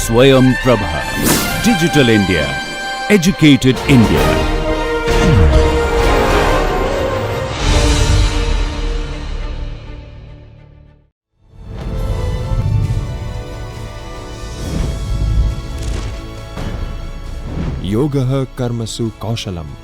Swayam Prabha. Digital India. Educated India. योगः कर्मसु कौशलम्.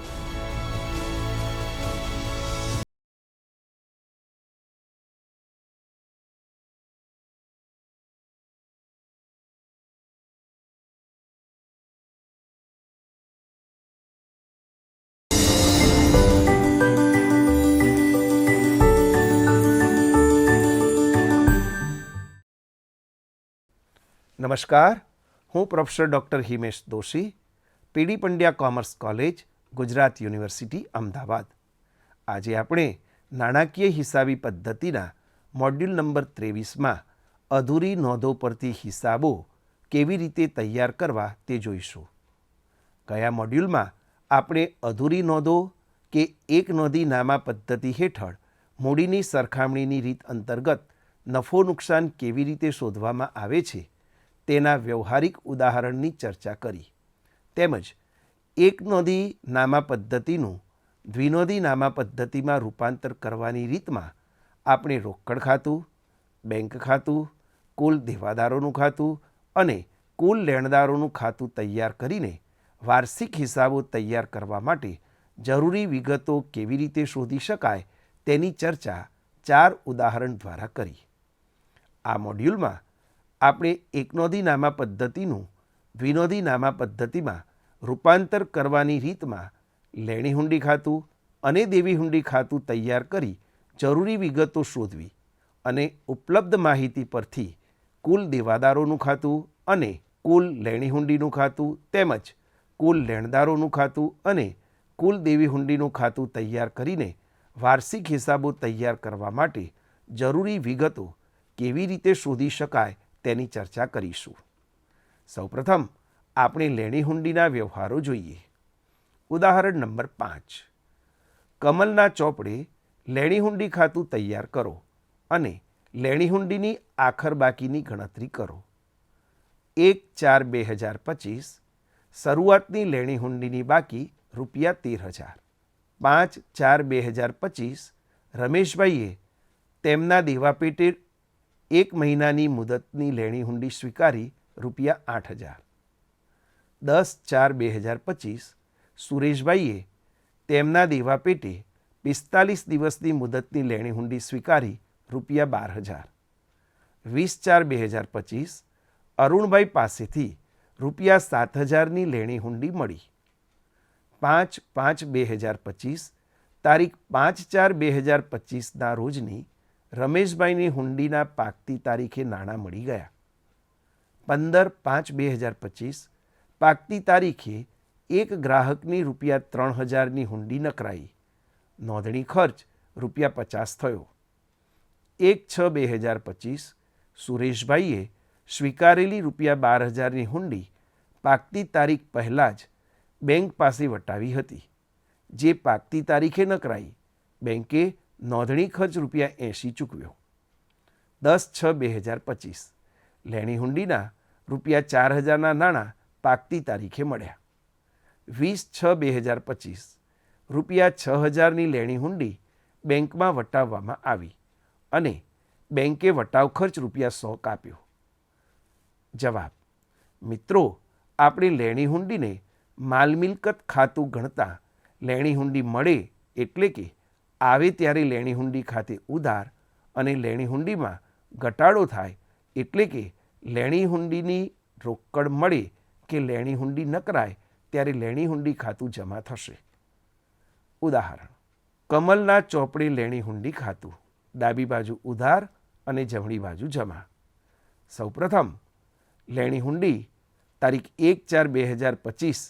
નમસ્કાર, હું professor doctor Himesh Doshi, PD Pandya commerce college, Gujarat university, Ahmedabad. આજે આપણે નાણાકીય હિસાબી પદ્ધતિના મોડ્યુલ નંબર 23માં અધૂરી નોંધો પરથી હિસાબો કેવી રીતે તૈયાર કરવા તે જોઈશું. ગયા મોડ્યુલમાં આપણે અધૂરી નોંધો કે એક નોંધી નામા પદ્ધતિ હેઠળ મૂડીની સરખામણીની રીત અંતર્ગત નફો નુકસાન કેવી રીતે શોધવામાં આવે છે તેના વ્યવહારિક ઉદાહરણની ચર્ચા કરી. તેમજ એક નોંધી નામા પદ્ધતિનું દ્વિનોંધી નામા પદ્ધતિમાં રૂપાંતર કરવાની રીતમાં આપણે રોકડ ખાતું, બેંક ખાતું, કુલ દેવાદારોનું ખાતું અને કુલ લેણદારોનું ખાતું તૈયાર કરીને વાર્ષિક હિસાબો તૈયાર કરવા માટે જરૂરી વિગતો કેવી રીતે શોધી શકાય તેની ચર્ચા 4 ઉદાહરણ દ્વારા કરી. આ મોડ્યુલમાં આપણે એકનોંધી નામા પદ્ધતિનું દ્વિનોંધી નામા પદ્ધતિમાં રૂપાંતર કરવાની રીતમાં લેણી હુંડી ખાતું અને દેવી હુંડી ખાતું તૈયાર કરી જરૂરી વિગતો શોધવી અને ઉપલબ્ધ માહિતી પરથી કુલ દેવાદારોનું ખાતું અને કુલ લેણી હુંડીનું ખાતું તેમજ કુલ લેણદારોનું ખાતું અને કુલ દેવી હુંડીનું ખાતું તૈયાર કરીને વાર્ષિક હિસાબો તૈયાર કરવા માટે જરૂરી વિગતો કેવી રીતે શોધી શકાય તેની ચર્ચા કરીશું. સૌપ્રથમ આપણે લેણી હુંડીના વ્યવહારો જોઈએ. ઉદાહરણ નંબર 5. કમલના ચોપડે લેણી હુંડી ખાતું તૈયાર કરો અને લેણી હુંડીની આખર બાકીની ગણતરી કરો. 1/4/2025 શરૂઆતની લેણી હુંડીની બાકી ₹13,000. 5/4/2025 રમેશભાઈએ તેમના દેવા પેટે 1 મહિનાની મુદતની લેણી હુંડી સ્વીકારી ₹8,000. 10/4/2025 સુરેશભાઈએ તેમના દેવા પેટે 45 દિવસની મુદતની લેણી હુંડી સ્વીકારી ₹12,000. 20/4/2025 અરુણભાઈ પાસેથી ₹7,000ની લેણી હુંડી મળી. 5/5/2025 તારીખ 5/4/2025ના રોજની રમેશભાઈની હુંડીના પાકતી તારીખે નાણાં મળી ગયા. 15/5/2025 પાકતી તારીખે એક ગ્રાહકની ₹3,000ની હુંડી નકરાઈ. નોંધણી ખર્ચ ₹50 થયો. 1/6/2025 સુરેશભાઈએ સ્વીકારેલી ₹12,000ની હુંડી પાકતી તારીખ પહેલાં જ બેંક પાસે વટાવી હતી, જે પાકતી તારીખે નકરાઈ. બેંકે નોંધણી ખર્ચ ₹80 ચૂકવ્યો. 10/6/2025 લેણી હુંડીના ₹4,000ના નાણાં પાકતી તારીખે મળ્યા. 20/6/2025 ₹6,000ની લેણી હુંડી બેંકમાં વટાવવામાં આવી અને બેંકે વટાવ ખર્ચ ₹100 કાપ્યો. જવાબ. મિત્રો, આપણે લેણી હુંડીને માલ મિલકત ખાતું ગણતા લેણી હુંડી મળે એટલે કે આવે ત્યારે લેણી હુંડી ખાતે ઉધાર અને લેણી હુંડીમાં ઘટાડો થાય એટલે કે લેણી હુંડીની રોકડ મળે કે લેણી હુંડી નકરાય ત્યારે લેણી હુંડી ખાતું જમા થશે. ઉદાહરણ. કમલના ચોપડે લેણી હુંડી ખાતું. ડાબી બાજુ ઉધાર અને જમણી બાજુ જમા. સૌપ્રથમ લેણી હુંડી તારીખ 1/4/2025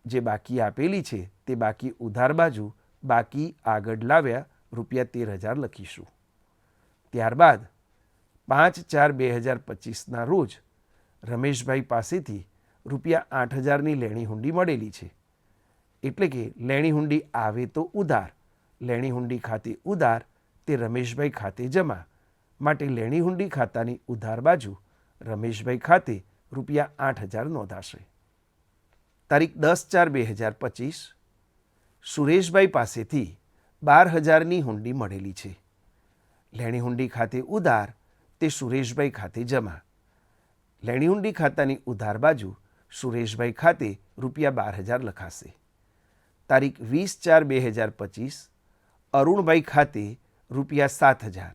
જે બાકી આપેલી છે તે બાકી ઉધાર બાજુ બાકી આગળ લાવ્યા ₹13,000 લખીશું. ત્યારબાદ 5/4/2025ના રોજ રમેશભાઈ પાસેથી ₹8,000ની લેણી હુંડી મળેલી છે. એટલે કે લેણી હુંડી આવે તો ઉધાર, લેણી હુંડી ખાતે ઉધાર તે રમેશભાઈ ખાતે જમા. માટે લેણી હુંડી ખાતાની ઉધાર બાજુ રમેશભાઈ ખાતે ₹8,000 નોંધાશે. તારીખ 10/4/2025 સુરેશભાઈ પાસેથી 12,000ની હુંડી મળેલી છે. લેણી હુંડી ખાતે ઉધાર તે સુરેશભાઈ ખાતે જમા. લેણી હુંડી ખાતાની ઉધાર બાજુ સુરેશભાઈ ખાતે ₹12,000 લખાશે. તારીખ 20/4/2025 અરુણભાઈ ખાતે ₹7,000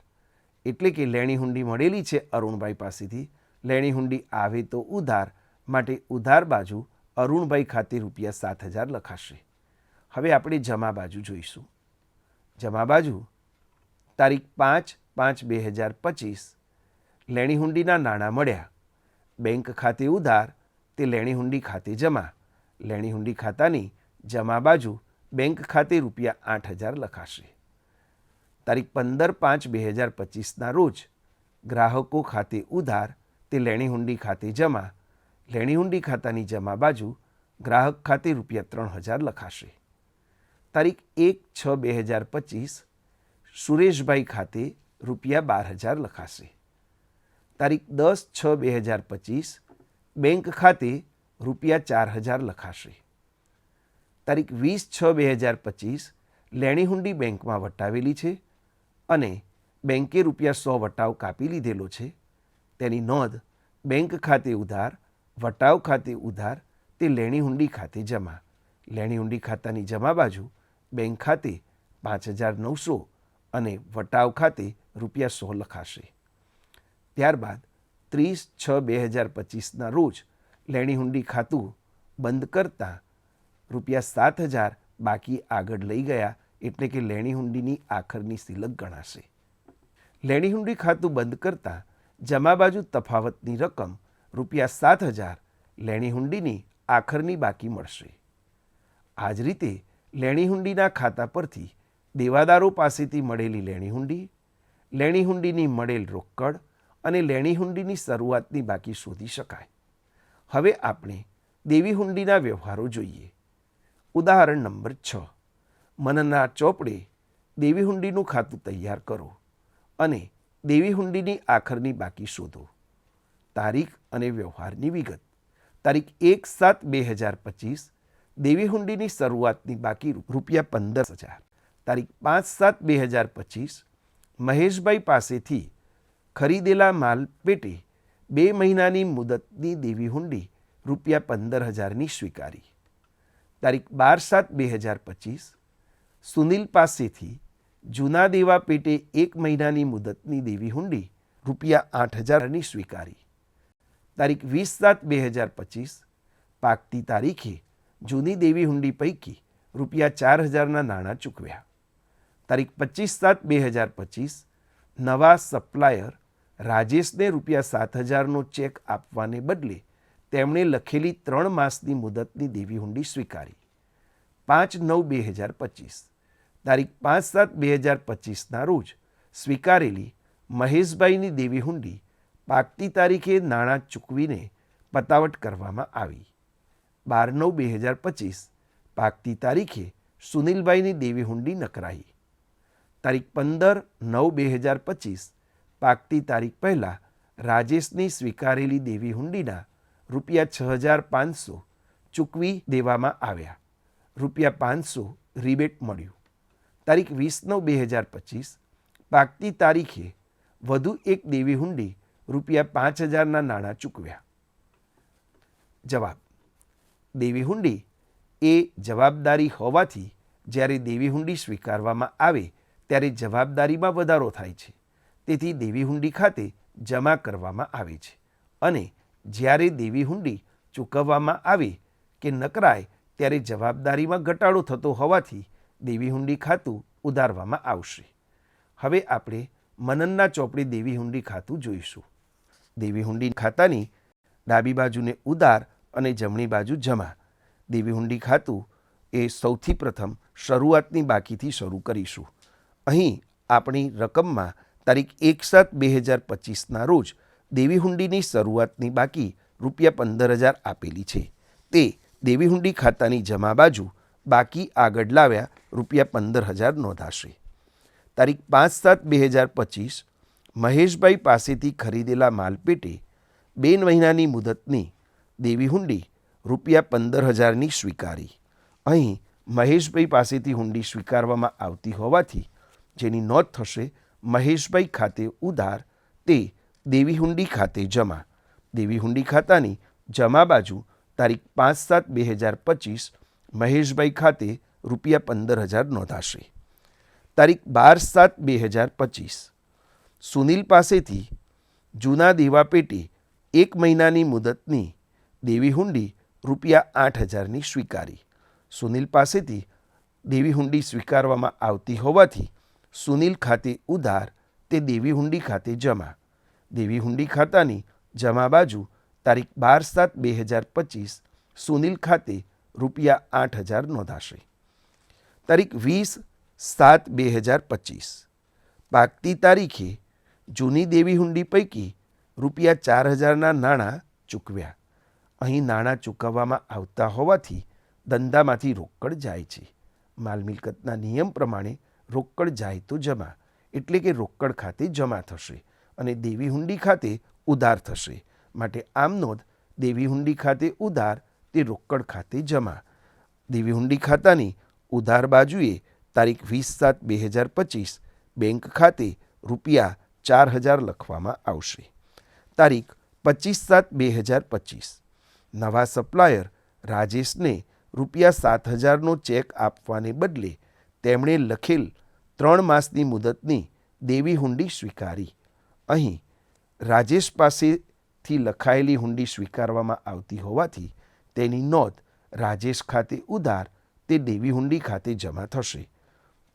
એટલે કે લેણી હુંડી મળેલી છે અરુણભાઈ પાસેથી. લેણી હુંડી આવે તો ઉધાર માટે ઉધાર બાજુ અરુણભાઈ ખાતે ₹7,000 લખાશે. હવે આપણે જમા બાજુ જોઈશું. જમા બાજુ તારીખ 5/5/2025 લેણી હુંડીના નાણાં મળ્યા. બેંક ખાતે ઉધાર તે લેણી હુંડી ખાતે જમા. લેણી હુંડી ખાતાની જમા બાજુ બેંક ખાતે ₹8,000 લખાશે. તારીખ 15/5/2025ના રોજ ગ્રાહકો ખાતે ઉધાર તે લેણી હુંડી ખાતે જમા. લેણી હુંડી ખાતાની જમા બાજુ ગ્રાહક ખાતે ₹3,000 લખાશે. તારીખ 1/6/2025 સુરેશભાઈ ખાતે ₹12,000 લખાશે. તારીખ 10/6/2025 બેંક ખાતે ₹4,000 લખાશે. તારીખ 20/6/2025 લેણી હુંડી બેંકમાં વટાવેલી છે અને બેંકે ₹100 વટાવ કાપી લીધેલો છે. તેની નોંધ બેંક ખાતે ઉધાર, વટાવ ખાતે ઉધાર તે લેણી હુંડી ખાતે જમા. લેણી હુંડી ખાતાની જમા બાજુ બેંક ખાતે 5,900 અને વટાવ ખાતે ₹100 લખાશે. ત્યારબાદ 30/6/2025ના રોજ લેણી હુંડી ખાતું બંધ કરતાં ₹7,000 બાકી આગળ લઈ ગયા એટલે કે લેણી હુંડીની આખરની સિલક ગણાશે. લેણી હુંડી ખાતું બંધ કરતાં જમા બાજુ તફાવતની રકમ ₹7,000 લેણી હુંડીની આખરની બાકી મળશે. આ જ રીતે લેણી હુંડીના ખાતા પરથી દેવાદારો પાસેથી મળેલી લેણી હુંડી, લેણી હુંડીની મળેલ રોકડ અને લેણી હુંડીની શરૂઆતની બાકી શોધી શકાય. હવે આપણે દેવી હુંડીના વ્યવહારો જોઈએ. ઉદાહરણ નંબર 6. મનના ચોપડે દેવી હુંડીનું ખાતું તૈયાર કરો અને દેવી હુંડીની આખરની બાકી શોધો. તારીખ અને વ્યવહારની વિગત. તારીખ 1/7/2025 દેવી હુંડીની શરૂઆતની બાકી ₹15,000. તારીખ 5/7/2025 મહેશભાઈ પાસેથી ખરીદેલા માલ પેટે 2 મહિનાની મુદતની દેવી હુંડી ₹15,000ની સ્વીકારી. તારીખ 12/7/2025 સુનિલ પાસેથી જૂના દેવા પેટે 1 મહિનાની મુદતની દેવી હુંડી ₹8,000ની સ્વીકારી. તારીખ 20/7/2025 પાકતી તારીખે જૂની દેવી હુંડી પૈકી ₹4,000ના નાણાં ચૂકવ્યા. તારીખ 25/7/2025 નવા સપ્લાયર રાજેશને ₹7,000નો ચેક આપવાને બદલે તેમણે લખેલી 3 માસની મુદતની દેવી હુંડી સ્વીકારી. 5/9/2025 તારીખ 5/7/2025ના રોજ સ્વીકારેલી મહેશભાઈની દેવી હુંડી પાકતી તારીખે નાણાં ચૂકવીને પતાવટ કરવામાં આવી. 12/9/2025 પાકતી તારીખે સુનિલભાઈની દેવી હુંડી નકરાઈ. તારીખ 15/9/2025 પાકતી તારીખ પહેલાં રાજેશની સ્વીકારેલી દેવી હુંડીના ₹6,500 ચૂકવી દેવામાં આવ્યા. ₹500 રિબેટ મળ્યું. તારીખ 20/9/2025 પાકતી તારીખે વધુ એક દેવી હુંડી ₹5,000ના નાણાં ચૂકવ્યા. જવાબ. દેવી હુંડી એ જવાબદારી હોવાથી જ્યારે દેવી હુંડી સ્વીકારવામાં આવે ત્યારે જવાબદારીમાં વધારો થાય છે. તેથી દેવી હુંડી ખાતે જમા કરવામાં આવે છે અને જ્યારે દેવી હુંડી ચૂકવવામાં આવે કે નકરાય ત્યારે જવાબદારીમાં ઘટાડો થતો હોવાથી દેવી હુંડી ખાતું ઉધારવામાં આવશે. હવે આપણે મનનના ચોપડે દેવી હુંડી ખાતું જોઈશું. દેવી હુંડી ખાતાની ડાબી બાજુને ઉધાર અને જમણી બાજુ જમા. દેવી હુંડી ખાતું એ સૌથી પ્રથમ શરૂઆતની બાકીથી શરૂ કરીશું. અહીં આપણી રકમમાં તારીખ 1/7/2025ના રોજ દેવી હુંડીની શરૂઆતની બાકી ₹15,000 આપેલી છે. તે દેવી હુંડી ખાતાની જમા બાજુ બાકી આગળ લાવ્યા ₹15,000 નોંધાશે. તારીખ 5/7/2025 મહેશભાઈ પાસેથી ખરીદેલા માલ પેટે 2 મહિનાની મુદતની દેવી હુંડી ₹15,000ની સ્વીકારી. અહીં મહેશભાઈ પાસેથી હુંડી સ્વીકારવામાં આવતી હોવાથી જેની નોંધ થશે મહેશભાઈ ખાતે ઉધાર તે દેવી હુંડી ખાતે જમા. દેવી હુંડી ખાતાની જમા બાજુ તારીખ 5/7/2025 મહેશભાઈ ખાતે ₹15,000 નોંધાશે. તારીખ 12/7/2025 સુનિલ પાસેથી જૂના દેવા પેટે 1 મહિનાની મુદતની દેવી હુંડી ₹8,000ની સ્વીકારી. સુનિલ પાસેથી દેવી હુંડી સ્વીકારવામાં આવતી હોવાથી સુનિલ ખાતે ઉધાર તે દેવી હુંડી ખાતે જમા. દેવી હુંડી ખાતાની જમા બાજુ તારીખ 12/7/2025 સુનિલ ખાતે ₹8,000 નોંધાશે. તારીખ 20/7/2025 પાકતી તારીખે જૂની દેવી હુંડી પૈકી ₹4,000ના નાણાં ચૂકવ્યા. અહીં નાણાં ચૂકવવામાં આવતા હોવાથી ધંધામાંથી રોકડ જાય છે. માલ મિલકતના નિયમ પ્રમાણે રોકડ જાય તો જમા, એટલે કે રોકડ ખાતે જમા થશે અને દેવી હુંડી ખાતે ઉધાર થશે. માટે આમ નોંધ દેવી હુંડી ખાતે ઉધાર તે રોકડ ખાતે જમા. દેવી હુંડી ખાતાની ઉધાર બાજુએ તારીખ 20/7/2025 બેંક ખાતે ₹4,000 લખવામાં આવશે. તારીખ 25/7/2025 નવા સપ્લાયર રાજેશને ₹7,000નો ચેક આપવાને બદલે તેમણે લખેલ 3 માસની મુદતની દેવી હુંડી સ્વીકારી. અહીં રાજેશ પાસેથી લખાયેલી હુંડી સ્વીકારવામાં આવતી હોવાથી તેની નોંધ રાજેશ ખાતે ઉધાર તે દેવી હુંડી ખાતે જમા થશે.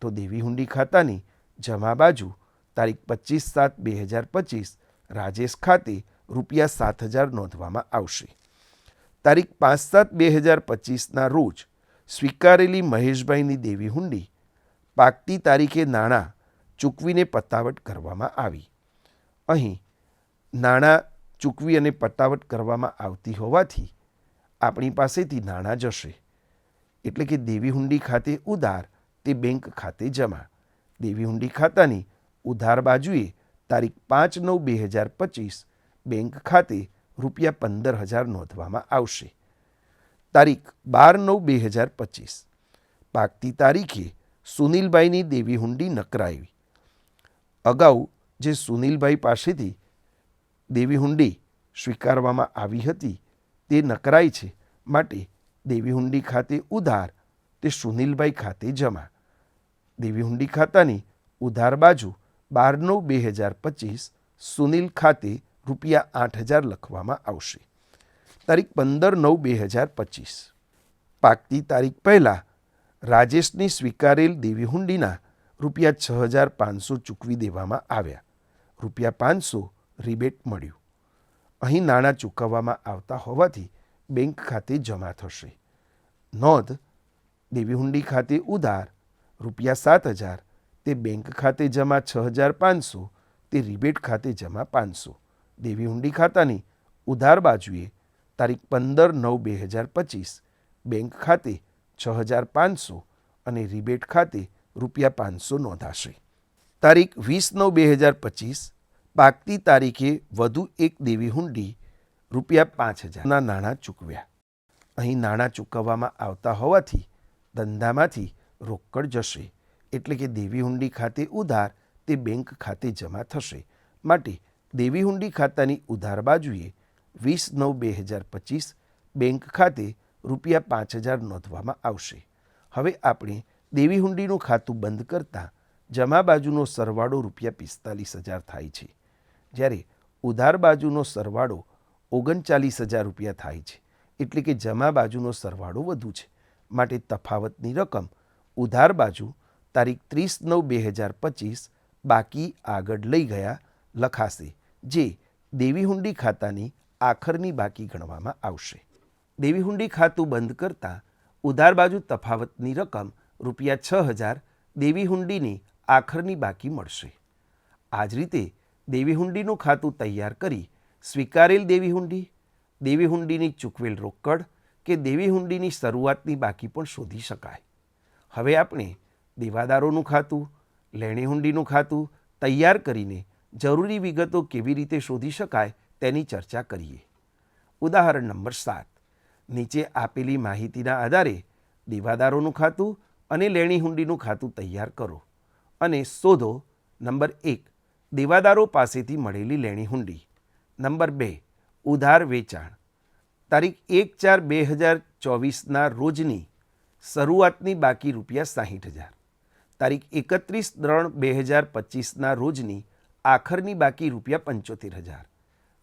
તો દેવી હુંડી ખાતાની જમા બાજુ તારીખ 25/7/2025 રાજેશ ખાતે ₹7,000 નોંધવામાં આવશે. તારીખ 5/7/2025ના રોજ સ્વીકારેલી મહેશભાઈની દેવી હુંડી પાકતી તારીખે નાણાં ચૂકવીને પતાવટ કરવામાં આવી. અહીં નાણાં ચૂકવી અને પતાવટ કરવામાં આવતી હોવાથી આપણી પાસેથી નાણાં જશે, એટલે કે દેવી હુંડી ખાતે ઉધાર તે બેંક ખાતે જમા. દેવી હુંડી ખાતાની ઉધાર બાજુએ તારીખ 5/9/2025 બેંક ખાતે ₹15,000 નોંધવામાં આવશે. તારીખ 12/9/2025 પાકતી તારીખે સુનિલભાઈની દેવી હુંડી નકરાવી. અગાઉ જે સુનિલભાઈ પાસેથી દેવી હુંડી સ્વીકારવામાં આવી હતી તે નકરાઈ છે, માટે દેવી હુંડી ખાતે ઉધાર તે સુનિલભાઈ ખાતે જમા. દેવી હુંડી ખાતાની ઉધાર બાજુ 12/9/2025 સુનિલ ખાતે ₹8,000 લખવામાં આવશે. તારીખ 15/9/2025 પાકતી તારીખ પહેલાં રાજેશની સ્વીકારેલ દેવી હુંડીના ₹6,500 ચૂકવી દેવામાં આવ્યા. ₹500 રિબેટ મળ્યું. અહીં નાણાં ચૂકવવામાં આવતા હોવાથી બેંક ખાતે જમા થશે. નોંધ દેવી હુંડી ખાતે ઉધાર ₹7,000 તે બેંક ખાતે જમા 6,500 તે રિબેટ ખાતે જમા 500. દેવી હુંડી ખાતાની ઉધાર બાજુએ તારીખ 15/9/2025 બેંક ખાતે 6,500 અને રિબેટ ખાતે ₹500 નોંધાશે. તારીખ 20/9/2025 પાકતી તારીખે વધુ એક દેવી હુંડી ₹5,000ના નાણાં ચૂકવ્યા. અહીં નાણાં ચૂકવવામાં આવતા હોવાથી ધંધામાંથી રોકડ જશે, એટલે કે દેવી હુંડી ખાતે ઉધાર તે બેંક ખાતે જમા થશે. માટે દેવી હુંડી ખાતાની ઉધાર બાજુએ 20/9/2025 બેંક ખાતે ₹5,000 નોંધવામાં આવશે. હવે આપણે દેવી હુંડીનું ખાતું બંધ કરતાં જમા બાજુનો સરવાળો ₹45,000 થાય છે, જ્યારે ઉધાર બાજુનો સરવાળો ₹39,000 થાય છે. એટલે કે જમા બાજુનો સરવાળો વધુ છે. માટે તફાવતની રકમ ઉધાર બાજુ તારીખ 30/9/2025 બાકી આગળ લઈ ગયા લખાશે, જે દેવી હુંડી ખાતાની આખરની બાકી ગણવામાં આવશે. દેવી હુંડી ખાતું બંધ કરતાં ઉધાર બાજુ તફાવતની રકમ ₹6,000 દેવી હુંડીની આખરની બાકી મળશે. આ જ રીતે દેવી હુંડીનું ખાતું તૈયાર કરી સ્વીકારેલ દેવી હુંડી, દેવી હુંડીની ચૂકવેલ રોકડ કે દેવી હુંડીની શરૂઆતની બાકી પણ શોધી શકાય. હવે આપણે દેવાદારોનું ખાતું, લેણી હુંડીનું ખાતું તૈયાર કરીને જરૂરી વિગતો કેવી રીતે શોધી શકાય તેની ચર્ચા કરીએ. ઉદાહરણ નંબર 7. નીચે આપેલી માહિતીના આધારે દેવાદારોનું ખાતું અને લેણી હુંડીનું ખાતું તૈયાર કરો અને શોધો. નંબર 1. દેવાદારો પાસેથી મળેલી લેણી હુંડી. નંબર 2. ઉધાર વેચાણ. તારીખ 1/4/2024ના રોજની શરૂઆતની બાકી ₹60,000. તારીખ 31/3/2025ના રોજની આખરની બાકી ₹75,000.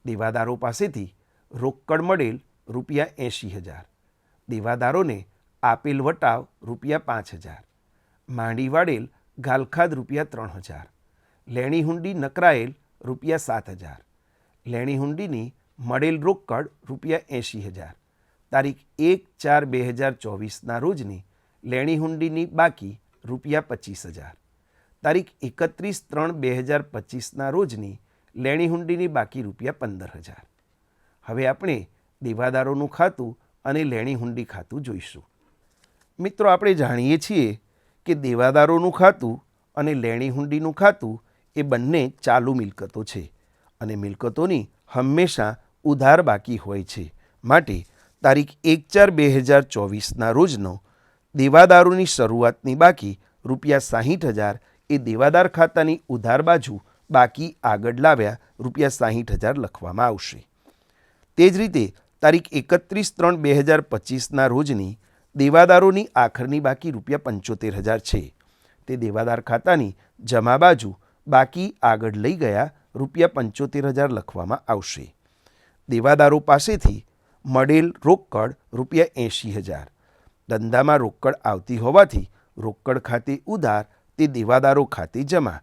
દેવાદારો પાસેથી રોકડ મળેલ ₹80,000. દેવાદારોને આપેલ વટાવ ₹5,000. માંડી વાળેલ ગાલખાદ ₹3,000. લેણી હુંડી નકરાયેલ ₹7,000. લેણી હુંડીની મળેલ રોકડ ₹80,000. તારીખ 1/4/2024ના રોજની લેણી હુંડીની બાકી ₹25,000. તારીખ 31/3/2025ના રોજની લેણી હુંડીની બાકી ₹15,000. હવે આપણે દેવાદારોનું ખાતું અને લેણી હુંડી ખાતું જોઈશું. મિત્રો, આપણે જાણીએ છીએ કે દેવાદારોનું ખાતું અને લેણી હુંડીનું ખાતું એ બંને ચાલુ મિલકતો છે અને મિલકતોની હંમેશા ઉધાર બાકી હોય છે. માટે તારીખ 1/4/2024ના રોજનો દેવાદારોની શરૂઆતની બાકી ₹60,000 એ દેવાદાર ખાતાની ઉધાર બાજુ બાકી આગળ લાવ્યા ₹60,000 લખવામાં આવશે. તે જ રીતે તારીખ 31/3/2025ના રોજની દેવાદારોની આખરની બાકી ₹75,000 છે. તે દેવાદાર ખાતાની જમા બાજુ બાકી આગળ લઈ ગયા ₹75,000 લખવામાં આવશે. દેવાદારો પાસેથી મળેલ રોકડ ₹80,000. ધંધામાં રોકડ આવતી હોવાથી રોકડ ખાતે ઉધાર તે દેવાદારો ખાતે જમા.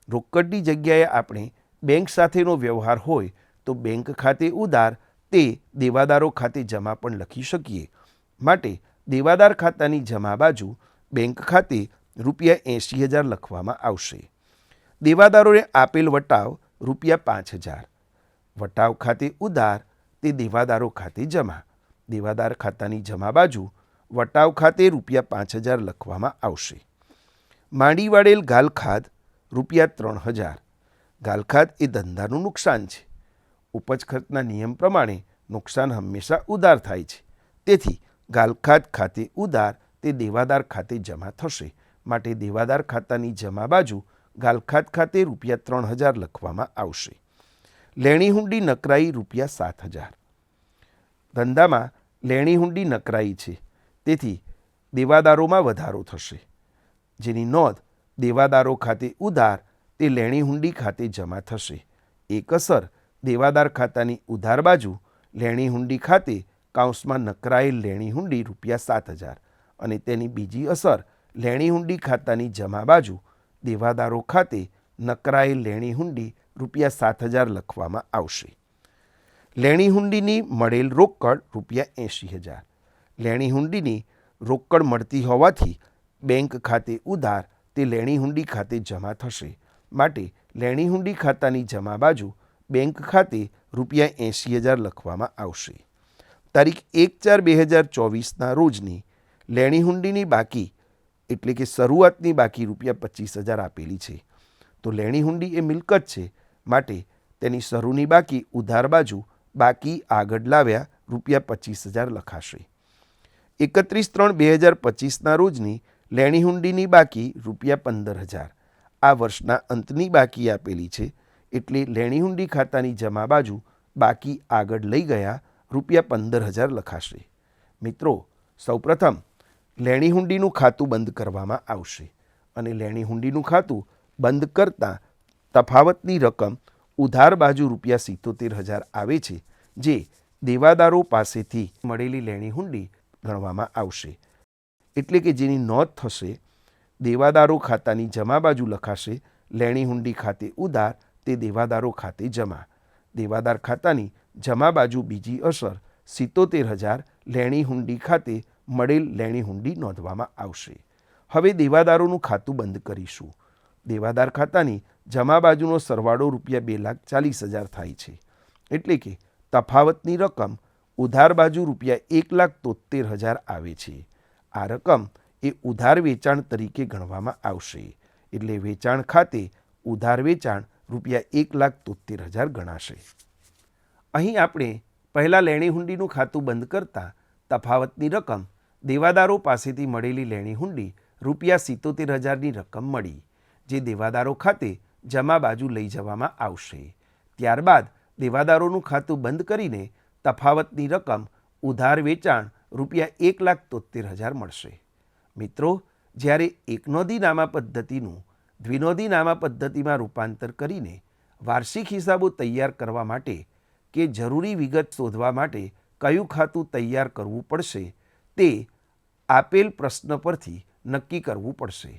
રોકડની જગ્યાએ આપણે બેંક સાથેનો વ્યવહાર હોય તો બેંક ખાતે ઉધાર તે દેવાદારો ખાતે જમા પણ લખી શકીએ. માટે દેવાદાર ખાતાની જમા બાજુ બેંક ખાતે ₹80,000 લખવામાં આવશે. દેવાદારોને આપેલ વટાવ ₹5,000. વટાવ ખાતે ઉધાર તે દેવાદારો ખાતે જમા. દેવાદાર ખાતાની જમા બાજુ વટાવ ખાતે ₹5,000 લખવામાં આવશે. માંડી વાળેલ ગાલખાદ ₹3,000. ગાલખાદ એ ધંધાનું નુકસાન છે. ઉપજ ખર્ચના નિયમ પ્રમાણે નુકસાન હંમેશા ઉધાર થાય છે. તેથી ગાલખાદ ખાતે ઉધાર તે દેવાદાર ખાતે જમા થશે. માટે દેવાદાર ખાતાની જમા બાજુ ગાલખાદ ખાતે ₹3,000 લખવામાં આવશે. લેણી હુંડી નકરાઈ ₹7,000. ધંધામાં લેણી હુંડી નકરાઈ છે, તેથી દેવાદારોમાં વધારો થશે, જેની નોંધ દેવાદારો ખાતે ઉધાર તે લેણી હુંડી ખાતે જમા થશે. એક અસર દેવાદાર ખાતાની ઉધાર બાજુ લેણી હુંડી ખાતે કાઉન્સમાં નકરાયેલ લેણી હુંડી ₹7,000 અને તેની બીજી અસર લેણી હુંડી ખાતાની જમા બાજુ દેવાદારો ખાતે નકરાયેલ લેણી હુંડી ₹7,000 લખવામાં આવશે. લેણી હુંડીની મળેલ રોકડ ₹80,000. લેણી હુંડીની રોકડ મળતી હોવાથી બેંક ખાતે ઉધાર તે લેણી હુંડી ખાતે જમા થશે. માટે લેણી હુંડી ખાતાની જમા બાજુ બેંક ખાતે ₹80,000 લખવામાં આવશે. તારીખ 1/4/2024ના રોજની લેણી હુંડીની બાકી એટલે કે શરૂઆતની બાકી ₹25,000 આપેલી છે. તો લેણી હુંડી એ મિલકત છે, માટે તેની શરૂની બાકી ઉધાર બાજુ બાકી આગળ લાવ્યા ₹25,000 લખાશે. 31/3/2025ના રોજની લેણી હુંડીની બાકી ₹15,000 આ વર્ષના અંતની બાકી આપેલી છે, એટલે લેણી હુંડી ખાતાની જમા બાજુ બાકી આગળ લઈ ગયા ₹15,000 લખાશે. મિત્રો, સૌપ્રથમ લેણી હુંડીનું ખાતું બંધ કરવામાં આવશે અને લેણી હુંડીનું ખાતું બંધ કરતાં તફાવતની રકમ ઉધાર બાજુ ₹77,000 આવે છે, જે દેવાદારો પાસેથી મળેલી લેણી હુંડી ગણવામાં આવશે. એટલે કે જેની નોંધ થશે. દેવાદારો ખાતાની જમા બાજુ લખાશે લેણી હુંડી ખાતે ઉધાર તે દેવાદારો ખાતે જમા. દેવાદાર ખાતાની જમા બાજુ બીજી અસર 77,000 લેણી હુંડી ખાતે મળેલ લેણી હુંડી નોંધવામાં આવશે. હવે દેવાદારોનું ખાતું બંધ કરીશું. દેવાદાર ખાતાની જમા બાજુનો સરવાળો ₹2,40,000 થાય છે. એટલે કે તફાવતની રકમ ઉધાર બાજુ ₹1,73,000 આવે છે. આ રકમ એ ઉધાર વેચાણ તરીકે ગણવામાં આવશે. એટલે વેચાણ ખાતે ઉધાર વેચાણ ₹1,73,000 ગણાશે. અહીં આપણે પહેલાં લેણી હુંડીનું ખાતું બંધ કરતાં તફાવતની રકમ દેવાદારો પાસેથી મળેલી લેણી હુંડી ₹77,000ની રકમ મળી, જે દેવાદારો ખાતે જમા બાજુ લઈ જવામાં આવશે. ત્યારબાદ દેવાદારોનું ખાતું બંધ કરીને તફાવતની રકમ ઉધાર વેચાણ ₹1,73,000 મળશે. મિત્રો, જ્યારે એકનોંધીનામા પદ્ધતિનું દ્વિનોંધીનામા પદ્ધતિમાં રૂપાંતર કરીને વાર્ષિક હિસાબો તૈયાર કરવા માટે કે જરૂરી વિગત શોધવા માટે કયું ખાતું તૈયાર કરવું પડશે તે આપેલ પ્રશ્ન પરથી નક્કી કરવું પડશે.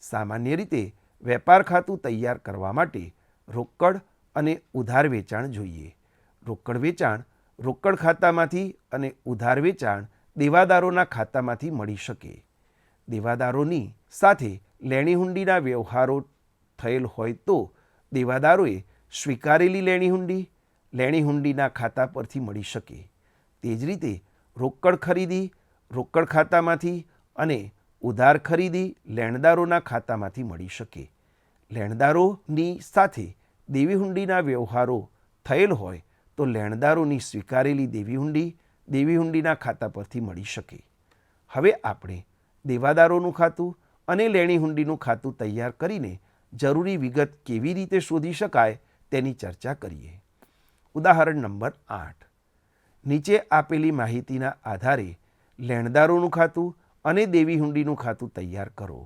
સામાન્ય રીતે વેપાર ખાતું તૈયાર કરવા માટે રોકડ અને ઉધાર વેચાણ જોઈએ. રોકડ વેચાણ રોકડ ખાતામાંથી અને ઉધાર વેચાણ દેવાદારોના ખાતામાંથી મળી શકે. દેવાદારોની સાથે લેણી હુંડીના વ્યવહારો થયેલ હોય તો દેવાદારોએ સ્વીકારેલી લેણી હુંડીના ખાતા પરથી મળી શકે. તે જ રીતે રોકડ ખરીદી રોકડ ખાતામાંથી અને ઉધાર ખરીદી લેણદારોના ખાતામાંથી મળી શકે. લેણદારોની સાથે દેવી હુંડીના વ્યવહારો થયેલ હોય તો લેણદારોની સ્વીકારેલી દેવી હુંડીના ખાતા પરથી મળી શકે. હવે આપણે દેવાદારોનું ખાતું અને લેણી હુંડીનું ખાતું તૈયાર કરીને જરૂરી વિગત કેવી રીતે શોધી શકાય તેની ચર્ચા કરીએ. ઉદાહરણ નંબર 8. નીચે આપેલી માહિતીના આધારે લેણદારોનું ખાતું અને દેવી હુંડીનું ખાતું તૈયાર કરો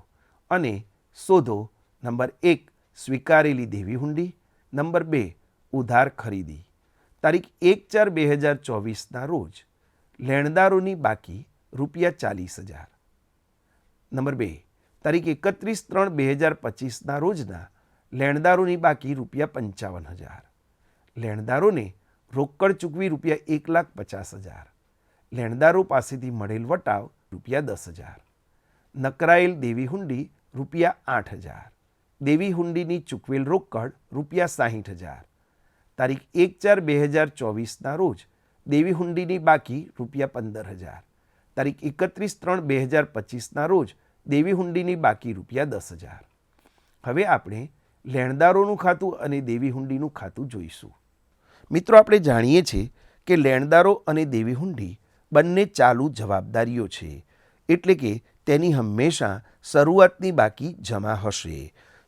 અને શોધો. નંબર 1 સ્વીકારેલી દેવી હુંડી, નંબર 2 ઉધાર ખરીદી. તારીખ 1/4/2024ના રોજ લેણદારોની બાકી ₹40,000. નંબર 2 તારીખ 31/3/2025ના રોજના લેણદારોની બાકી ₹55,000. લેણદારોને રોકડ ચૂકવી ₹1,50,000. લેણદારો પાસેથી મળેલ વટાવ ₹10,000. નકરાયેલ દેવી હુંડી ₹8,000. દેવી હુંડીની ચૂકવેલ રોકડ ₹60,000. તારીખ 1/4/2024ના રોજ દેવી હુંડીની બાકી ₹15,000. તારીખ 31/3/2025ના રોજ દેવી હુંડીની બાકી ₹10,000. હવે આપણે લેણદારોનું ખાતું અને દેવી હુંડીનું ખાતું જોઈશું. મિત્રો, આપણે જાણીએ છીએ કે લેણદારો અને દેવી હુંડી બંને ચાલુ જવાબદારીઓ છે, એટલે કે તેની હંમેશા શરૂઆતની બાકી જમા હશે.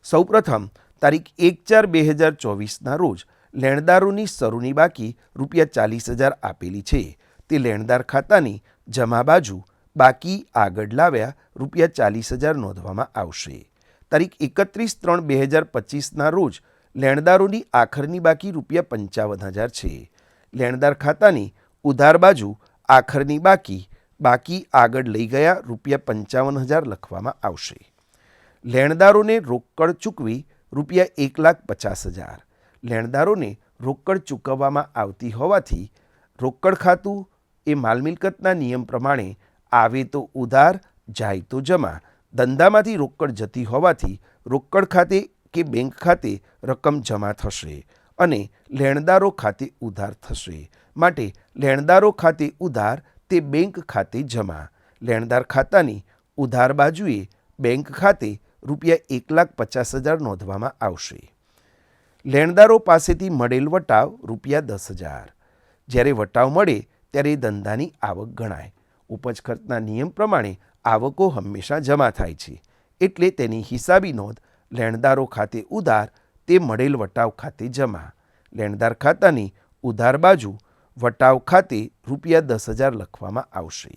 સૌપ્રથમ તારીખ 1/4/2024ના રોજ લેણદારોની શરૂની બાકી ₹40,000 આપેલી છે. તે લેણદાર ખાતાની જમા બાજુ બાકી આગળ લાવ્યા ₹40,000 નોંધવામાં આવશે. તારીખ 31/3/2025ના રોજ લેણદારોની આખરની બાકી ₹55,000 છે. લેણદાર ખાતાની ઉધાર બાજુ આખરની બાકી આગળ લઈ ગયા ₹55,000 લખવામાં આવશે. લેણદારોને રોકડ ચૂકવી ₹1,50,000. લેણદારોને રોકડ ચૂકવવામાં આવતી હોવાથી રોકડ ખાતું એ માલ મિલકતના નિયમ પ્રમાણે આવે તો ઉધાર, જાય તો જમા. ધંધામાંથી રોકડ જતી હોવાથી રોકડ ખાતે કે બેંક ખાતે રકમ જમા થશે અને લેણદારો ખાતે ઉધાર થશે. માટે લેણદારો ખાતે ઉધાર તે બેંક ખાતે જમા. લેણદાર ખાતાની ઉધાર બાજુએ બેંક ખાતે ₹1,50,000 નોંધવામાં આવશે. લેણદારો પાસેથી મળેલ વટાવ ₹10,000. જ્યારે વટાવ મળે ત્યારે ધંધાની આવક ગણાય. ઉપજ ખર્ચના નિયમ પ્રમાણે આવકો હંમેશા જમા થાય છે, એટલે તેની હિસાબી નોંધ લેણદારો ખાતે ઉધાર તે મળેલ વટાવ ખાતે જમા. લેણદાર ખાતાની ઉધાર બાજુ વટાવ ખાતે ₹10,000 લખવામાં આવશે.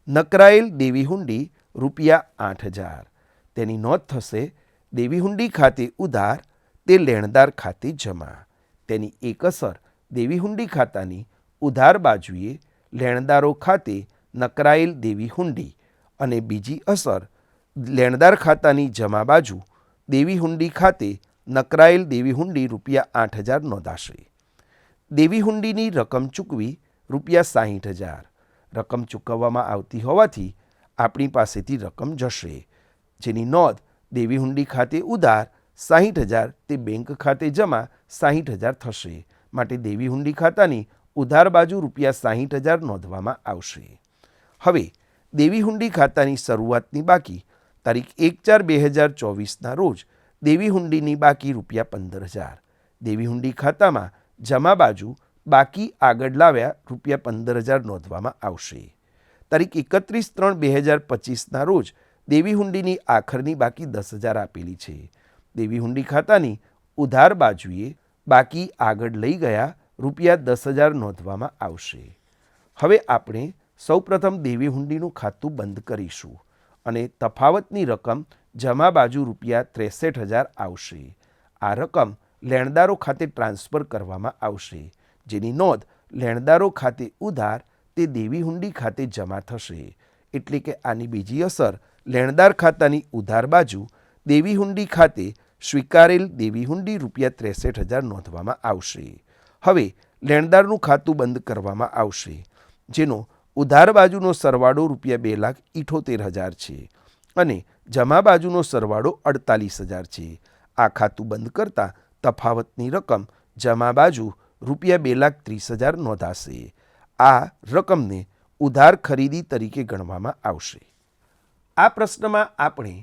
નકરાયેલ દેવી હુંડી ₹8,000. તેની નોંધ થશે. દેવી હુંડી ખાતે ઉધાર તે લેણદાર ખાતે જમા. તેની એક અસર દેવી હુંડી ખાતાની ઉધાર બાજુએ લેણદારો ખાતે નકરાયેલ દેવી હુંડી અને બીજી અસર લેણદાર ખાતાની જમા બાજુ દેવી હુંડી ખાતે નકરાયેલ દેવી હુંડી ₹8,000 નોંધાશે. દેવી હુંડીની રકમ ચૂકવી ₹60,000. રકમ ચૂકવવામાં આવતી હોવાથી આપણી પાસેથી રકમ જશે, જેની નોંધ દેવી હુંડી ખાતે ઉધાર 60,000 તે બેંક ખાતે જમા 60,000 થશે. માટે દેવી હુંડી ખાતાની ઉધાર બાજુ ₹60,000 નોંધવામાં આવશે. હવે દેવી હુંડી ખાતાની શરૂઆતની બાકી તારીખ 1/4/2024ના રોજ દેવી હુંડીની બાકી ₹15,000. દેવી હુંડી ખાતામાં જમા બાજુ બાકી આગળ લાવ્યા ₹15,000 નોંધવામાં આવશે. તારીખ 31/3/2025ના રોજ દેવી હુંડીની આખરની બાકી 10,000 આપેલી છે. દેવી હુંડી ખાતાની ઉધાર બાજુએ બાકી આગળ લઈ ગયા ₹10,000 નોંધવામાં આવશે. હવે આપણે સૌપ્રથમ દેવી હુંડીનું ખાતું બંધ કરીશું અને તફાવતની રકમ જમા બાજુ ₹63,000 આવશે. આ રકમ લેણદારો ખાતે ટ્રાન્સફર કરવામાં આવશે, જેની નોંધ લેણદારો ખાતે ઉધાર તે દેવી હુંડી ખાતે જમા થશે. એટલે કે આની બીજી અસર લેણદાર ખાતાની ઉધાર બાજુ દેવી હુંડી ખાતે સ્વીકારેલ દેવી હુંડી ₹63,000 નોંધવામાં આવશે. હવે લેણદારનું ખાતું બંધ કરવામાં આવશે, જેનો ઉધાર બાજુનો સરવાળો ₹2,78,000 છે અને જમા બાજુનો સરવાળો 48,000 છે. આ ખાતું બંધ કરતાં તફાવતની રકમ જમા બાજુ ₹2,30,000 નોંધાશે. આ રકમને ઉધાર ખરીદી તરીકે ગણવામાં આવશે. આ પ્રશ્નમાં આપણે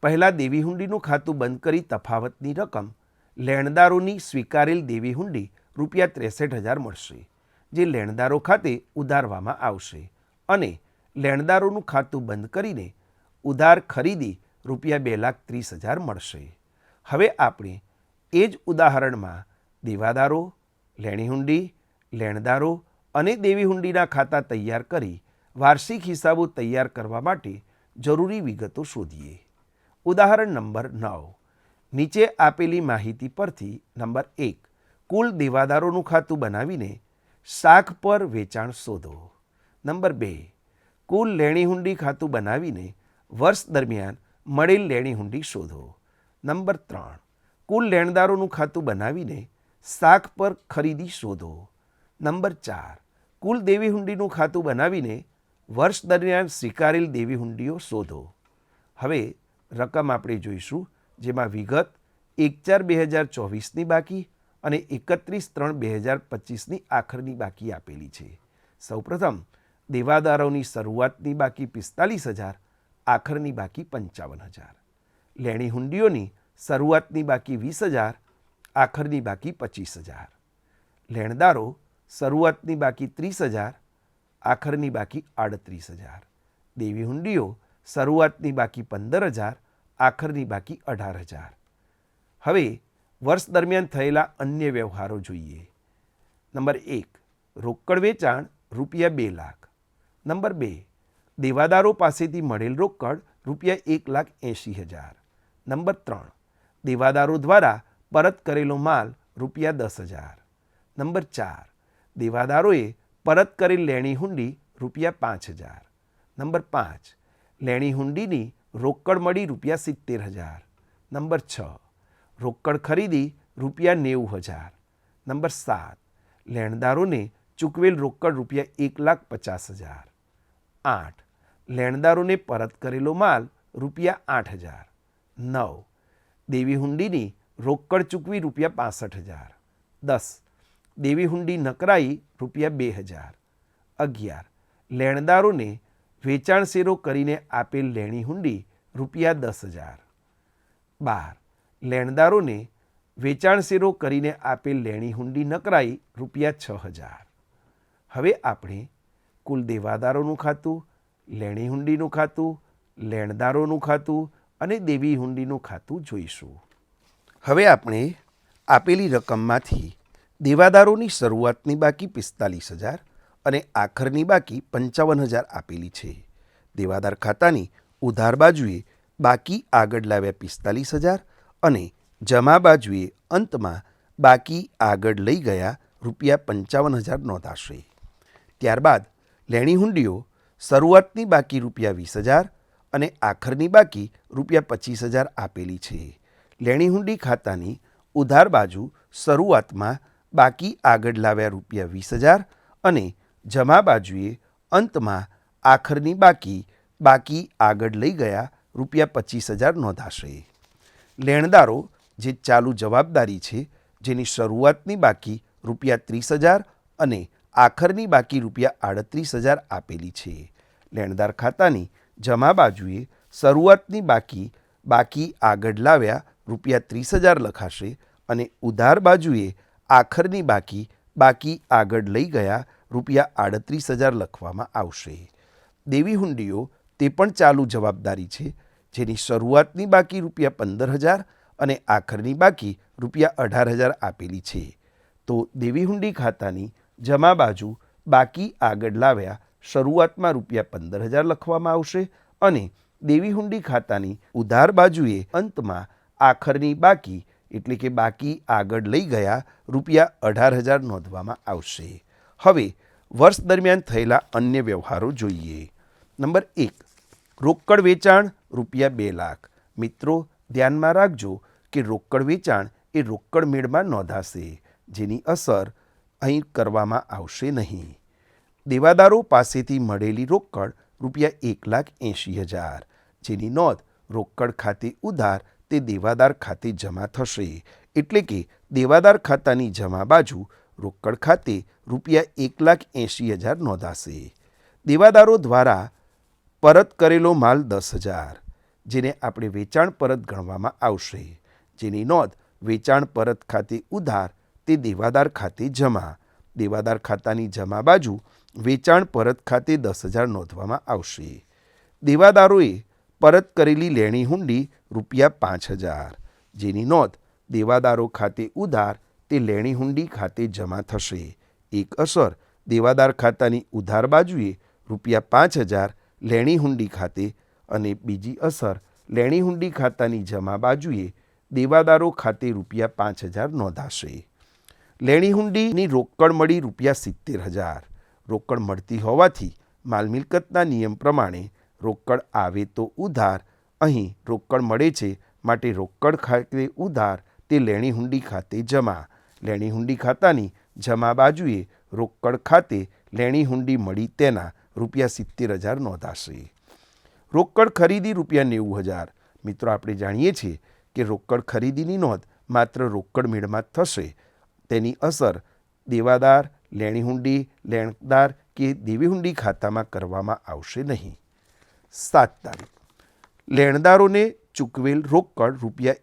પહેલાં દેવી હુંડીનું ખાતું બંધ કરી તફાવતની રકમ લેણદારોની સ્વીકારેલ દેવી હુંડી ₹63,000 મળશે, જે લેણદારો ખાતે ઉધારવામાં આવશે, અને લેણદારોનું ખાતું બંધ કરીને ઉધાર ખરીદી ₹2,30,000 મળશે. હવે આપણે એ જ ઉદાહરણમાં દેવાદારો, લેણી હુંડી, લેણદારો અને દેવી હુંડીના ખાતા તૈયાર કરી વાર્ષિક હિસાબો તૈયાર કરવા માટે જરૂરી વિગતો શોધીએ. ઉદાહરણ નંબર 9. નીચે આપેલી માહિતી પરથી નંબર 1 કુલ દેવાદારોનું ખાતું બનાવીને શાખ પર વેચાણ શોધો. નંબર 2 કુલ લેણી હુંડી ખાતું બનાવીને વર્ષ દરમિયાન મળેલ લેણી હુંડી શોધો. નંબર 3 કુલ લેણદારોનું ખાતું બનાવીને શાખ પર ખરીદી શોધો. નંબર 4 કુલ દેવી હુંડીનું ખાતું બનાવીને વર્ષ દરમિયાન સ્વીકારેલ દેવી હુંડીઓ શોધો. હવે રકમ આપણે જોઈશું, જેમાં વિગત 1/4/2024ની બાકી અને 31/3/2025ની આખરની બાકી આપેલી છે. સૌપ્રથમ દેવાદારોની શરૂઆતની બાકી 45,000, આખરની બાકી 55,000. લેણી હુંડીઓની શરૂઆતની બાકી 20,000, આખરની બાકી 25,000. લેણદારો શરૂઆતની બાકી 30,000, આખરની બાકી 38,000. દેવી હુંડીઓ શરૂઆતની બાકી 15,000, આખરની બાકી 18,000. હવે વર્ષ દરમિયાન થયેલા અન્ય વ્યવહારો જોઈએ. નંબર 1 રોકડ વેચાણ ₹2 લાખ. નંબર 2 દેવાદારો પાસેથી મળેલ રોકડ ₹1,80,000. નંબર 3 દેવાદારો દ્વારા પરત કરેલો માલ ₹10,000. નંબર 4 દેવાદારોએ પરત કરેલ લેણી હુંડી ₹5,000. નંબર 5 લેણી હુંડીની રોકડ મળી ₹70,000. નંબર 6 રોકડ ખરીદી ₹90,000. નંબર 7 લેણદારોને ચૂકવેલ રોકડ ₹1,50,000. 8 લેણદારોને પરત કરેલો માલ ₹8,000. 9 દેવી હુંડીની રોકડ ચૂકવી ₹65,000. 10 દેવી હુંડી નકરાઈ ₹2,000. 11 લેણદારોને વેચાણ શેરો કરીને આપેલ લેણી હુંડી ₹10,000. 12 લેણદારોને વેચાણ શેરો કરીને આપેલ લેણી હુંડી નકરાઈ ₹6,000. હવે આપણે કુલ દેવાદારોનું ખાતું, લેણી હુંડીનું ખાતું, લેણદારોનું ખાતું અને દેવી હુંડીનું ખાતું જોઈશું. હવે આપણે આપેલી રકમમાંથી દેવાદારોની શરૂઆતની બાકી 45,000 અને આખરની બાકી 55,000 આપેલી છે. દેવાદાર ખાતાની ઉધાર બાજુએ બાકી આગળ લાવ્યા 45,000 અને જમા બાજુએ અંતમાં બાકી આગળ લઈ ગયા ₹55,000 નોંધાશે. ત્યારબાદ લેણી હુંડીઓ શરૂઆતની બાકી ₹20,000 અને આખરની બાકી ₹25,000 આપેલી છે. લેણી હુંડી ખાતાની ઉધાર બાજુ શરૂઆતમાં બાકી આગળ લાવ્યા ₹20,000 અને જમા બાજુએ અંતમાં આખરની બાકી આગળ લઈ ગયા ₹25,000 નોંધાશે. લેણદારો જે ચાલુ જવાબદારી છે, જેની શરૂઆતની બાકી ₹30,000 અને આખરની બાકી ₹38,000 આપેલી છે. લેણદાર ખાતાની જમા બાજુએ શરૂઆતની બાકી આગળ લાવ્યા ₹30,000 લખાશે અને ઉધાર બાજુએ આખરની બાકી આગળ લઈ ગયા ₹38,000 લખવામાં આવશે. દેવી હુંડીઓ તે પણ ચાલુ જવાબદારી છે જેની શરૂઆતની બાકી ₹15,000 અને આખરની બાકી ₹18,000 આપેલી છે. તો દેવી હુંડી ખાતાની જમા બાજુ બાકી આગળ લાવ્યા શરૂઆતમાં ₹15,000 લખવામાં આવશે અને દેવી હુંડી ખાતાની ઉધાર બાજુએ અંતમાં આખરની બાકી એટલે કે બાકી આગળ લઈ ગયા ₹18,000 નોંધવામાં આવશે. હવે વર્ષ દરમિયાન થયેલા અન્ય વ્યવહારો જોઈએ. નંબર 1, રોકડ વેચાણ ₹2 લાખ. મિત્રો ધ્યાનમાં રાખજો કે રોકડ વેચાણ એ રોકડ મેળમાં નોંધાશે, જેની અસર અહીં કરવામાં આવશે નહીં. દેવાદારો પાસેથી મળેલી રોકડ ₹1,80,000, જેની નોંધ રોકડ ખાતે ઉધાર તે દેવાદાર ખાતે જમા થશે. એટલે કે દેવાદાર ખાતાની જમા બાજુ રોકડ ખાતે ₹1,80,000 નોંધાશે. દેવાદારો દ્વારા પરત કરેલો માલ 10,000, જેને આપણે વેચાણ પરત ગણવામાં આવશે, જેની નોંધ વેચાણ પરત ખાતે ઉધાર તે દેવાદાર ખાતે જમા. દેવાદાર ખાતાની જમા બાજુ વેચાણ પરત ખાતે 10,000 નોંધવામાં આવશે. દેવાદારોએ પરત કરેલી લેણી હુંડી ₹5,000, જેની નોંધ દેવાદારો ખાતે ઉધાર તે લેણી હુંડી ખાતે જમા થશે. એક અસર દેવાદાર ખાતાની ઉધાર બાજુએ ₹5,000 લેણી હુંડી ખાતે અને બીજી અસર લેણી હુંડી ખાતાની જમા બાજુએ દેવાદારો ખાતે ₹5,000 નોંધાશે. લેણી હુંડીની રોકડ મળી ₹70,000. રોકડ મળતી હોવાથી માલ મિલકતના નિયમ પ્રમાણે રોકડ આવે તો ઉધાર, અહીં રોકડ મળે છે માટે રોકડ ખાતે ઉધાર તે લેણી હુંડી ખાતે જમા. લેણી હુંડી ખાતાની જમા બાજુએ રોકડ ખાતે લેણી હુંડી મળી તેના ₹70,000 નોંધાશે. રોકડ ખરીદી ₹90,000. મિત્રો આપણે જાણીએ છીએ કે રોકડ ખરીદીની નોંધ માત્ર રોકડ મેળમાં થશે. તેની અસર દેવાદાર, લેણી હુંડી, લેણદાર કે દેવી હુંડી ખાતામાં કરવામાં આવશે નહીં. 7 તારીખ, લેણદારોને ચૂકવેલ રોકડ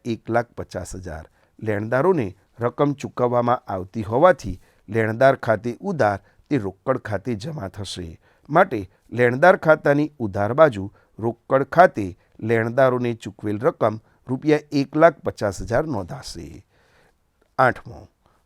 ₹1,50,000. લેણદારોને રકમ ચૂકવવામાં આવતી હોવાથી લેણદાર ખાતે ઉધાર તે રોકડ ખાતે જમા થશે. માટે લેણદાર ખાતાની ઉધાર બાજુ રોકડ ખાતે લેણદારોને ચૂકવેલ રકમ ₹1,50,000 નોંધાશે. 8મો,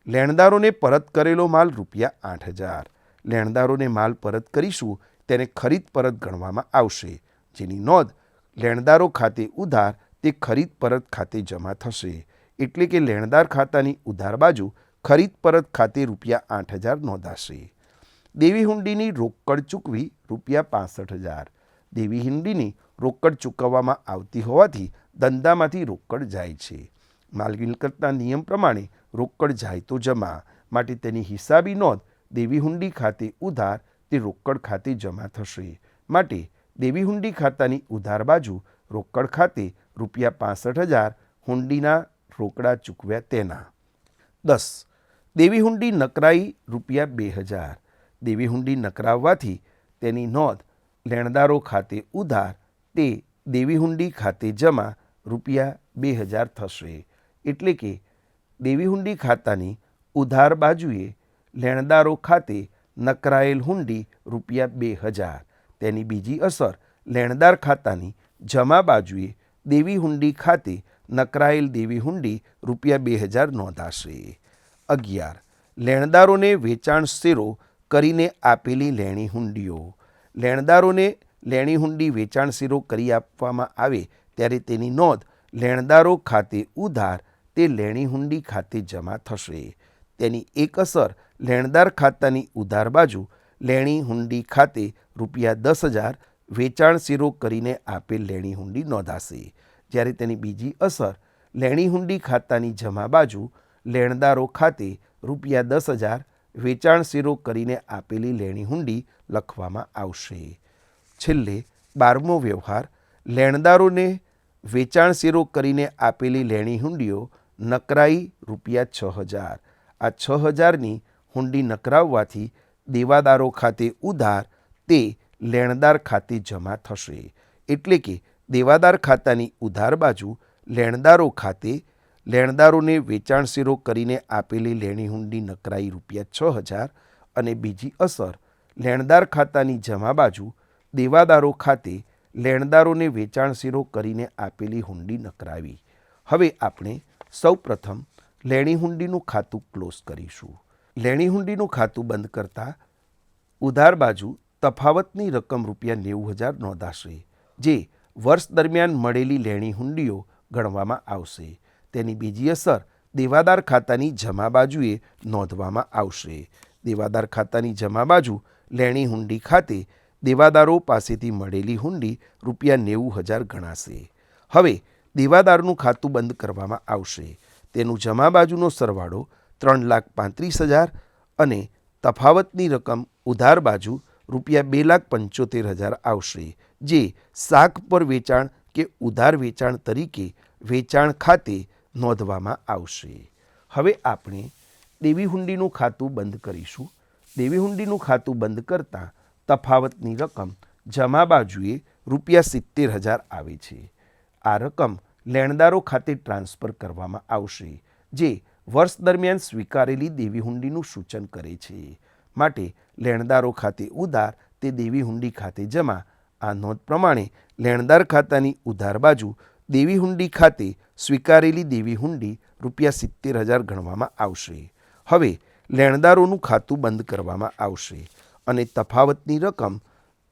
લેણદારોને પરત કરેલો માલ ₹8,000. લેણદારોને માલ પરત કરીશું તેને ખરીદ પરત ગણવામાં આવશે, જેની નોંધ લેણદારો ખાતે ઉધાર તે ખરીદ પરત ખાતે જમા થશે. એટલે કે લેણદાર ખાતાની ઉધાર બાજુ ખરીદ પરત ખાતે ₹8,000 નોંધાશે. દેવી હુંડીની રોકડ ચૂકવી ₹65,000. દેવી હુંડીની રોકડ ચૂકવવામાં આવતી હોવાથી ધંધામાંથી રોકડ જાય છે. માલ મિલકતના નિયમ પ્રમાણે રોકડ જાય તો જમા, માટે તેની હિસાબી નોંધ દેવી હુંડી ખાતે ઉધાર તે રોકડ ખાતે જમા થશે. માટે દેવી હુંડી ખાતાની ઉધાર બાજુ રોકડ ખાતે ₹65,000 હુંડીના રોકડા ચૂકવ્યા તેના. 10. દેવી હુંડી નકરાઈ ₹2,000. દેવી હુંડી નકરાવવાથી તેની નોંધ લેણદારો ખાતે ઉધાર તે દેવી હુંડી ખાતે જમા ₹2,000 થશે. એટલે કે દેવી હુંડી ખાતાની ઉધાર બાજુએ લેણદારો ખાતે નકરાયેલ હુંડી ₹2,000. તેની બીજી અસર લેણદાર ખાતાની જમા બાજુએ દેવી હુંડી ખાતે નકરાયેલ દેવી હુંડી ₹2,000 નોંધાશે. 11. લેણદારોને વેચાણ શેરો કરીને આપેલી લેણી હુંડીઓ. લેણદારોને લેણી હુંડી વેચાણ શેરો કરી આપવામાં આવે ત્યારે તેની નોંધ લેણદારો ખાતે ઉધાર તે લેણી હુંડી ખાતે જમા થશે. તેની એક અસર લેણદાર ખાતાની ઉધાર બાજુ લેણી હુંડી ખાતે ₹10,000 વેચાણ શેરો કરીને આપેલ લેણી હુંડી નોંધાશે. જ્યારે તેની બીજી અસર લેણી હુંડી ખાતાની જમા બાજુ લેણદારો ખાતે ₹10,000 વેચાણ શેરો કરીને આપેલી લેણી હુંડી લખવામાં આવશે. છેલ્લે 12મો વ્યવહાર, લેણદારોને વેચાણ શેરો કરીને આપેલી લેણી હુંડીઓ નકરાઈ ₹6,000. આ 6,000ની હુંડી નકરાવવાથી દેવાદારો ખાતે ઉધાર તે લેણદાર ખાતે જમા થશે. એટલે કે દેવાદાર ખાતાની ઉધાર બાજુ લેણદારો ખાતે લેણદારોને વેચાણ શેરો કરીને આપેલી લેણી હુંડી નકરાઈ ₹6,000 અને બીજી અસર લેણદાર ખાતાની જમા બાજુ દેવાદારો ખાતે લેણદારોને વેચાણ શેરો કરીને આપેલી હુંડી નકરાવી. હવે આપણે સૌપ્રથમ લેણી હુંડીનું ખાતું ક્લોઝ કરીશું. લેણી હુંડીનું ખાતું બંધ કરતાં ઉધાર બાજુ તફાવતની રકમ ₹90,000 નોંધાશે, જે વર્ષ દરમિયાન મળેલી લેણી હુંડીઓ ગણવામાં આવશે. તેની બીજી અસર દેવાદાર ખાતાની જમા બાજુએ નોંધવામાં આવશે. દેવાદાર ખાતાની જમા બાજુ લેણી હુંડી ખાતે દેવાદારો પાસેથી મળેલી હુંડી ₹90,000 ગણાશે. હવે દેવાદારનું ખાતું બંધ કરવામાં આવશે. તેનું જમા બાજુનો સરવાળો ₹3,35,000 અને તફાવતની રકમ ઉધાર બાજુ ₹2,75,000 આવશે, જે શાક પર વેચાણ કે ઉધાર વેચાણ તરીકે વેચાણ ખાતે નોંધવામાં આવશે. હવે આપણે દેવી હુંડીનું ખાતું બંધ કરીશું. દેવી હુંડીનું ખાતું બંધ કરતાં તફાવતની રકમ જમા બાજુએ ₹70,000 આવે છે. આ રકમ લેણદારો ખાતે ટ્રાન્સફર કરવામાં આવશે, જે વર્ષ દરમિયાન સ્વીકારેલી દેવી હુંડીનું સૂચન કરે છે. માટે લેણદારો ખાતે ઉધાર તે દેવી હુંડી ખાતે જમા. આ નોંધ પ્રમાણે લેણદાર ખાતાની ઉધાર બાજુ દેવી હુંડી ખાતે સ્વીકારેલી દેવી હુંડી ₹70,000 ગણવામાં આવશે. હવે લેણદારોનું ખાતું બંધ કરવામાં આવશે અને તફાવતની રકમ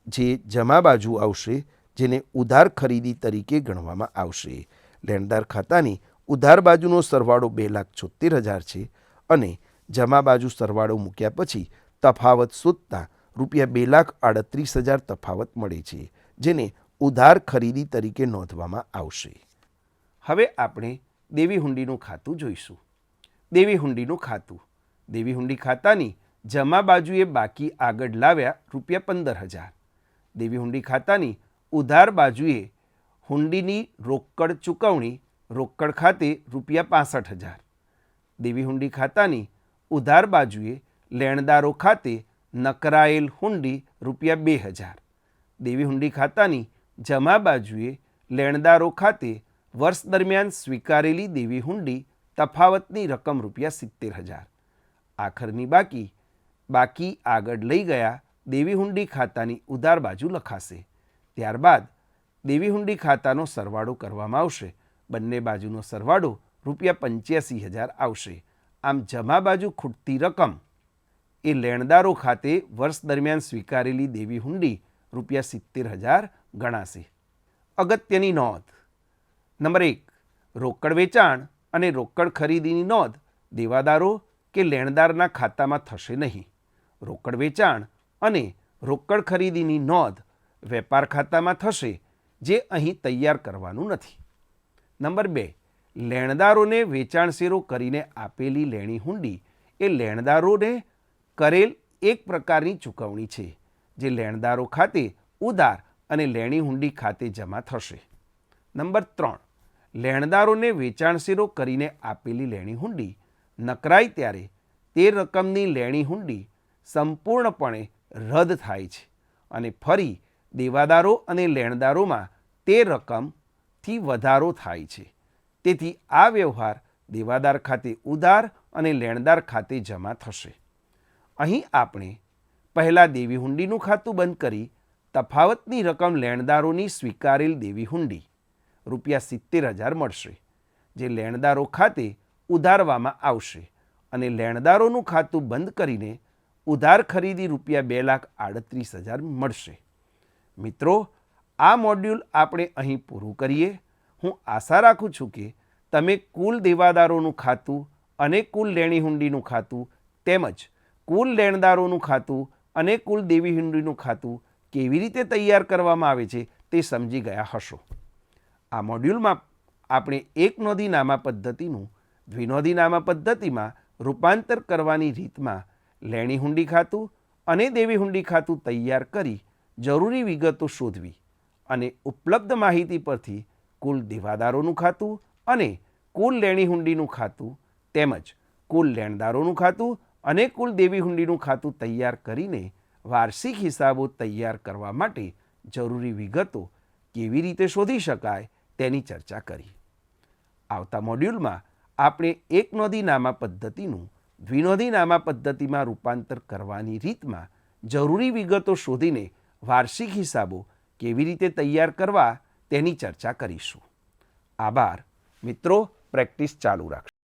જે જમા બાજુ આવશે, જેને ઉધાર ખરીદી તરીકે ગણવામાં આવશે. લેણદાર ખાતાની ઉધાર બાજુનો સરવાળો ₹2,76,000 છે અને જમા બાજુ સરવાળો મૂક્યા પછી તફાવત શોધતા ₹2,38,000 તફાવત મળે છે, જેને ઉધાર ખરીદી તરીકે નોંધવામાં આવશે. હવે આપણે દેવી હુંડીનું ખાતું જોઈશું. દેવી હુંડીનું ખાતું. દેવી હુંડી ખાતાની જમા બાજુએ બાકી આગળ લાવ્યા ₹15,000. દેવી હુંડી ખાતાની ઉધાર બાજુએ હુંડીની રોકડ ચૂકવણી રોકડ ખાતે ₹65,000. દેવી હુંડી ખાતાની ઉધાર બાજુએ લેણદારો ખાતે નકરાયેલ હુંડી ₹2,000. દેવી હુંડી ખાતાની જમા બાજુએ લેણદારો ખાતે વર્ષ દરમિયાન સ્વીકારેલી દેવી હુંડી તફાવતની રકમ ₹70,000. આખરની બાકી આગળ લઈ ગયા દેવી હુંડી ખાતાની ઉધાર બાજુ લખાશે. ત્યારબાદ દેવી હુંડી ખાતાનો સરવાળો કરવામાં આવશે. બંને બાજુનો સરવાળો ₹85,000 આવશે. આમ જમા બાજુ ખૂટતી રકમ એ લેણદારો ખાતે વર્ષ દરમિયાન સ્વીકારેલી દેવી હુંડી ₹70,000 ગણાશે. અગત્યની નોંધ. નંબર 1. રોકડ વેચાણ અને રોકડ ખરીદીની નોંધ દેવાદારો કે લેણદારના ખાતામાં થશે નહીં. રોકડ વેચાણ અને રોકડ ખરીદીની નોંધ વેપાર ખાતામાં થશે, જે અહીં તૈયાર કરવાનું નથી. નંબર 2. લેણદારોને વેચાણ શેરો કરીને આપેલી લેણી હુંડી એ લેણદારોને કરેલ એક પ્રકારની ચૂકવણી છે, જે લેણદારો ખાતે ઉધાર અને લેણી હુંડી ખાતે જમા થશે. નંબર 3. લેણદારોને વેચાણ શેરો કરીને આપેલી લેણી હુંડી નકરાય ત્યારે તે રકમની લેણી હુંડી સંપૂર્ણપણે રદ થાય છે અને ફરી દેવાદારો અને લેણદારોમાં તે રકમથી વધારો થાય છે. તેથી આ વ્યવહાર દેવાદાર ખાતે ઉધાર અને લેણદાર ખાતે જમા થશે. અહીં આપણે પહેલાં દેવી હુંડીનું ખાતું બંધ કરી તફાવતની રકમ લેણદારોની સ્વીકારેલ દેવી હુંડી ₹70,000 મળશે, જે લેણદારો ખાતે ઉધારવામાં આવશે અને લેણદારોનું ખાતું બંધ કરીને ઉધાર ખરીદી ₹2,38,000 મળશે. મિત્રો, આ મોડ્યુલ આપણે અહીં પૂરું કરીએ. હું આશા રાખું છું કે તમે કુલ દેવાદારોનું ખાતું અને કુલ લેણી હુંડીનું ખાતું તેમજ કુલ લેણદારોનું ખાતું અને કુલ દેવી હુંડીનું ખાતું કેવી રીતે તૈયાર કરવામાં આવે છે તે સમજી ગયા હશો. આ મોડ્યુલમાં આપણે એક નોંધીનામા પદ્ધતિનું દ્વિનોંધીનામા પદ્ધતિમાં રૂપાંતર કરવાની રીતમાં લેણી હુંડી ખાતું અને દેવી હુંડી ખાતું તૈયાર કરી જરૂરી વિગતો શોધવી અને ઉપલબ્ધ માહિતી પરથી કુલ દેવાદારોનું ખાતું અને કુલ લેણી હુંડીનું ખાતું તેમજ કુલ લેણદારોનું ખાતું અને કુલ દેવી હુંડીનું ખાતું તૈયાર કરીને વાર્ષિક હિસાબો તૈયાર કરવા માટે જરૂરી વિગતો કેવી રીતે શોધી શકાય તેની ચર્ચા કરી. આવતા મોડ્યુલમાં આપણે એક નોંધી નામા પદ્ધતિનું દ્વિનોંધી નામા પદ્ધતિમાં રૂપાંતર કરવાની રીતમાં જરૂરી વિગતો શોધીને વાર્ષિક હિસાબો કેવી રીતે તૈયાર કરવા તેની ચર્ચા કરીશું. આભાર મિત્રો. પ્રેક્ટિસ ચાલુ રાખશો.